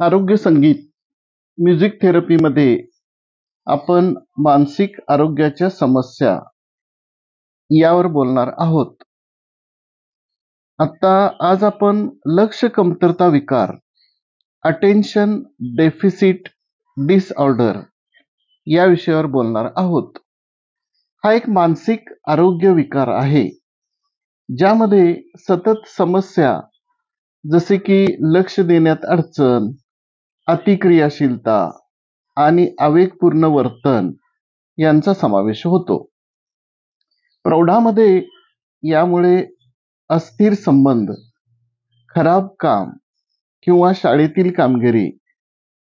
आरोग्य संगीत म्युझिक थेरपीमध्ये आपण मानसिक आरोग्याच्या समस्या यावर बोलणार आहोत. आज आपण लक्ष कमतरता विकार अटेन्शन डेफिसिट डिसऑर्डर या विषयावर बोलणार आहोत. हा एक मानसिक आरोग्य विकार आहे ज्यामध्ये सतत समस्या जसे की लक्ष देण्यात अडचण, अतिक्रियाशीलता आणि आवेगपूर्ण वर्तन यांचा समावेश होतो. प्रौढामध्ये यामुळे अस्थिर संबंध, खराब काम किंवा शाळेतील कामगिरी,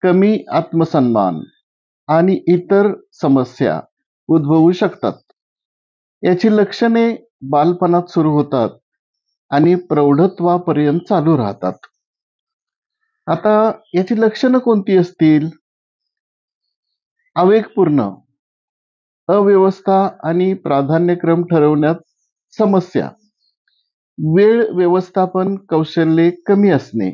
कमी आत्मसन्मान आणि इतर समस्या उद्भवू शकतात. याची लक्षणे बालपणात सुरू होतात आणि प्रौढत्वापर्यंत चालू राहतात. आता याची लक्षणं कोणती असतील? आवेगपूर्ण, अव्यवस्था आणि प्राधान्यक्रम ठरवण्यात समस्या, वेळ व्यवस्थापन कौशल्ये कमी असणे,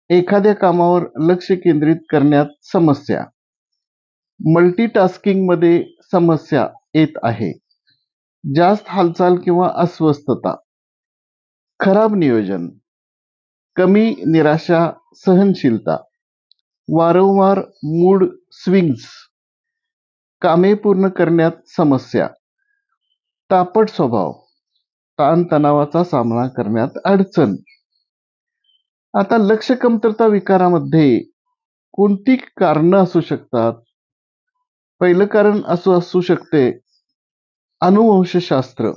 एखाद्या कामावर लक्ष केंद्रित करण्यात समस्या, मल्टीटास्किंगमध्ये समस्या येत आहे, जास्त हालचाल किंवा अस्वस्थता, खराब नियोजन, कमी निराशा सहनशीलता, वारंवार मूड स्विंग्स, कामे पूर्ण करण्यात समस्या, तापट स्वभाव, ताणतणावाचा सामना करण्यात अडचण. आता लक्ष कमतरता विकारामध्ये कोणती कारणं असू शकतात? पहिलं कारण असू शकते अनुवंशशास्त्र.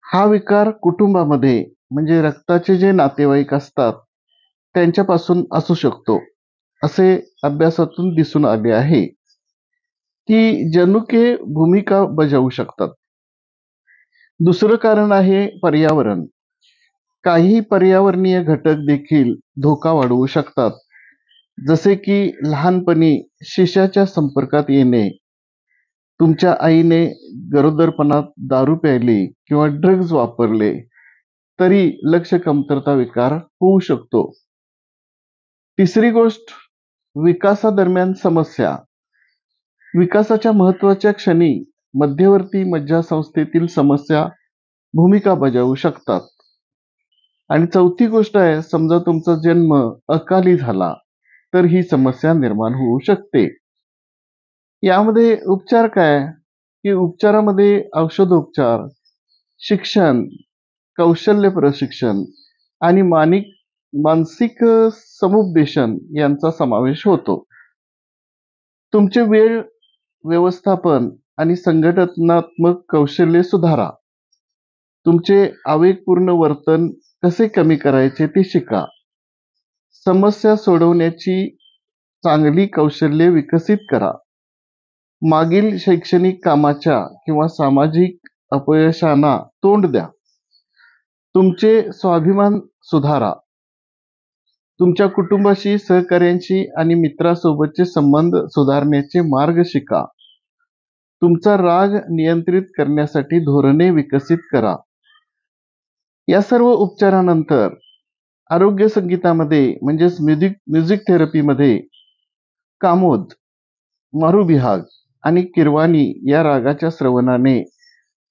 हा विकार कुटुंबामध्ये म्हणजे रक्ताचे जे नातेवाईक असतात त्यांच्यापासून असू शकतो असे अभ्यासातून दिसून आले आहे की जनुके भूमिका बजावू शकतात. दुसरं कारण आहे पर्यावरण. काही पर्यावरणीय घटक देखील धोका वाढवू शकतात, जसे की लहानपणी शिशाच्या संपर्कात येणे, तुमच्या आईने गरोदरपणात दारू प्यायली किंवा ड्रग्ज वापरले तरी लक्ष कमतरता विकार होऊ शकतो. तिसरी गोष्ट, विकासादरम्यान समस्या. विकासाच्या महत्त्वाच्या क्षणी मध्यवर्ती मज्जासंस्थेतील समस्या भूमिका बजावू शकतात. आणि चौथी गोष्ट आहे, समजा तुमचा जन्म अकाली झाला तर ही समस्या निर्माण होऊ शकते. यामध्ये उपचार काय की उपचारामध्ये औषधोपचार, शिक्षण, कौशल्य प्रशिक्षण आणि मानसिक समुपदेशन यांचा समावेश होतो. तुमचे वेळ व्यवस्थापन आणि संघटनात्मक कौशल्य सुधारा. तुमचे आवेगपूर्ण वर्तन कसे कमी करायचे ते शिका. समस्या सोडवण्याची चांगली कौशल्ये विकसित करा. मागील शैक्षणिक कामाच्या किंवा सामाजिक अपयशांना तोंड द्या. तुमचे स्वाभिमान सुधारा. तुमच्या कुटुंबाशी, सहकाऱ्यांशी आणि मित्रासोबतचे संबंध सुधारण्याचे मार्ग शिका. तुमचा राग नियंत्रित करण्यासाठी धोरणे विकसित करा. या सर्व उपचारानंतर आरोग्य संगीतामध्ये म्हणजेच म्युझिक थेरपीमध्ये कामोद, मारुबिहाग आणि किरवानी या रागाच्या श्रवणाने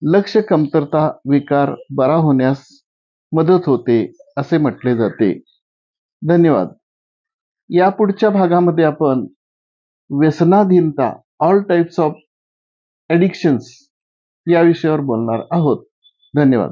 लक्ष कमतरता विकार बरा होण्यास मदत होते असे म्हटले जाते. धन्यवाद. या पुढच्या भागामध्ये आपण व्यसनाधीनता, ऑल टाइप्स ऑफ ॲडिक्शन्स या विषयावर बोलणार आहोत. धन्यवाद.